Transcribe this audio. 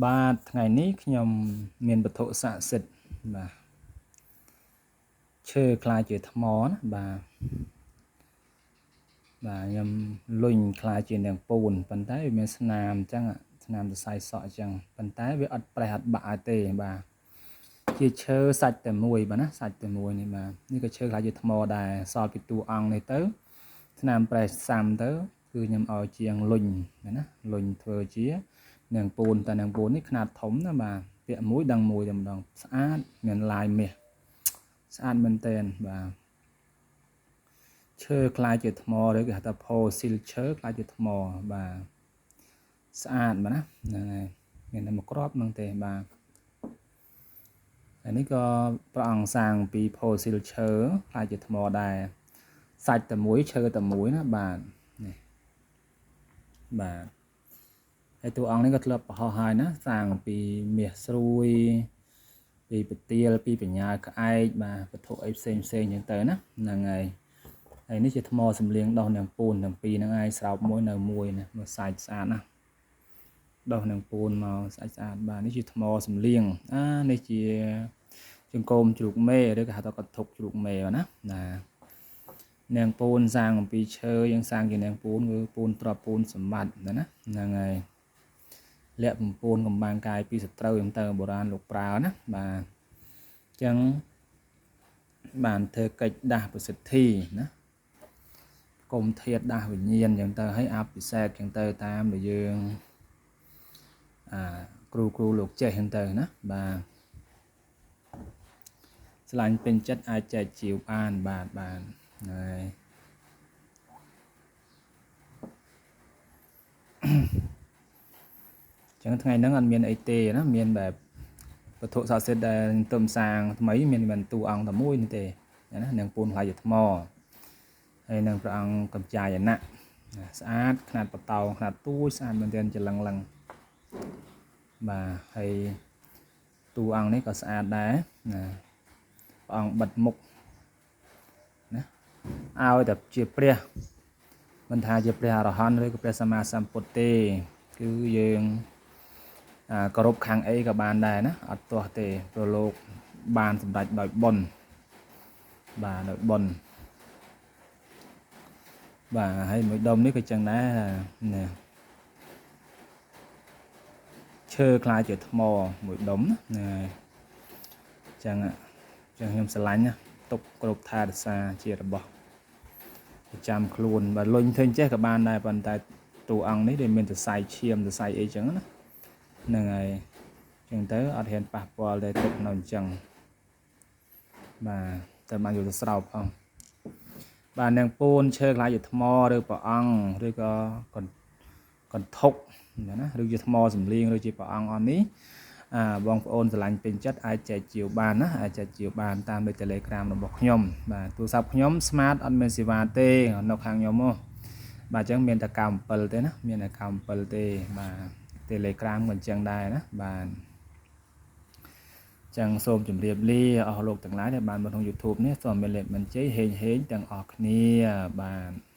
បាទថ្ងៃនេះខ្ញុំមានវត្ថុស័ក្តិសិទ្ធិបាទឈើខ្លាយជាថ្មណាបាទខ្ញុំលុញខ្លាយជានាងពូនប៉ុន្តែវាមានស្នាមអញ្ចឹងស្នាមសរសៃសក់អញ្ចឹងប៉ុន្តែវាអត់ប្រេះអត់បាក់ឲ្យទេបាទជាឈើសាច់តែមួយបាទណាសាច់តែមួយនេះបាទនេះក៏ឈើខ្លាយជាថ្មដែរសល់ពីតួអង្គនេះទៅស្នាមប្រេះសាំទៅគឺខ្ញុំឲ្យជាងលុញណាលុញធ្វើជានាងពូនតែនាងពូននេះຂະຫນាតធំណាបាទពាក់មួយដឹងមួយតែម្ដងស្អាតមានឡាយមាសស្អាតមែនតើបាទឈើខ្លាយជាថ្មឬគេហៅថា fossil ឈើខ្លាយជាថ្មបាទស្អាតបាទណាហ្នឹងហើយមានតែមួយគ្រាប់ហ្នឹងទេបាទហើយនេះក៏ព្រះអង្គសាងពី fossil ឈើខ្លាយជាថ្មដែរសាច់តែមួយឈើតែមួយណាបាទនេះបាទហើយតួអង្គនេះក៏ធ្លាប់ប្រហោះហើយណាសាងពីមាសស្រួយពីពទាលពីបញ្ញាក្អែកបាទវត្ថុអីផ្សេងអញ្ចឹងទៅណាហ្នឹងហើយហើយនេះជាថ្មសំលៀងដោះនាងពូនទាំងពីរហ្នឹងឯងស្រោបមួយនៅមួយណាមើលសាច់ស្អាតណាដោះនាងពូនមកស្អាតស្អាតបាទនេះជាថ្មសំលៀងនេះជាចង្កូមជ្រូកមេឬក៏ហៅថាកន្ធុកជ្រូកមេណានាងពូនសាងអំពីឈើយើងសាងជានាងពូនគឺពូនទ្របពូនសម្បត្តិណាហ្នឹងហើយលាក់ពូនកំបាំងកាយពីសត្រូវអញ្ចឹងទៅបុរាណលោកប្រើណាបាទអញ្ចឹងបានធ្វើកិច្ចដាស់ប្រសិទ្ធិណាគុំធាតដាស់វិញ្ញាណអញ្ចឹងទៅឲ្យអភិសេកអញ្ចឹងទៅតាមដែលយើងគ្រូលោកចេះអញ្ចឹងទៅណាបាទឆ្លាញ់ពេញចិត្តអាចចែកជាវបានបាទហើយចឹងថ្ងៃហ្នឹងអត់មានអីទេណាមានបែបវត្ថុស័ក្តិសិទ្ធិដែលទុំសាងថ្មីមានមិនតួអង្គតែមួយនេះទេណានាងពូនខ្លាយជាថ្មហើយនឹងព្រះអង្គកំចាយណៈស្អាតຂະຫນាតបតោຂະຫນាតទួយស្អាតមែនទែនច្រឡឹងបាទហើយតួអង្គនេះក៏ស្អាតដែរណាព្រះអង្គបិទមុខណាឲ្យតែជាព្រះមិនថាជាព្រះអរហន្តឬក៏ព្រះសម្មាសម្ពុទ្ធទេគឺយើងគោរពខាងអីក៏បានដែរណាអត់ទាស់ទេព្រោះលោកបានសម្រេចដោយបុណ្យបាទដោយបុណ្យបាទហើយមួយដុំនេះក៏ចឹងដែរណាឈើខ្លាយជាថ្មមួយដុំណាចឹងខ្ញុំស្រឡាញ់ណាទុកគ្រប់ថែរក្សាជារបស់ប្រចាំខ្លួនបើលុញធ្វើចេះក៏បានដែរប៉ុន្តែតួអង្គនេះដែលមានសរសៃឈាមសរសៃអីចឹងណាហ្នឹងហើយចឹងទៅអត់ហ៊ានប៉ះពាល់ទេទុកនៅអញ្ចឹងបាទតែបានយកទៅស្រោបផងបាទនាងពូនឈើខ្លាយជាថ្មឬព្រះអង្គឬក៏កន្ធុកណាឬជាថ្មសំលៀងឬជាព្រះអង្គអននេះបងប្អូនស្រឡាញ់ពេញចិត្តអាចចែកជាវបានណាអាចចែកជាវបានតាមលេខ Telegram របស់ខ្ញុំបាទទូរស័ព្ទខ្ញុំ Smart អត់មានសេវាទេនៅខាងខ្ញុំហ៎បាទអញ្ចឹងមានតែ97ទេណាមានតែ97ទេបាទ Telegram ក៏អញ្ចឹងដែរណាបាទចឹងសូមជម្រាបលាអស់លោកទាំងឡាយដែលបានមកក្នុង YouTube នេះសូមមានលេខបញ្ជីហេងទាំងអស់គ្នាបាទ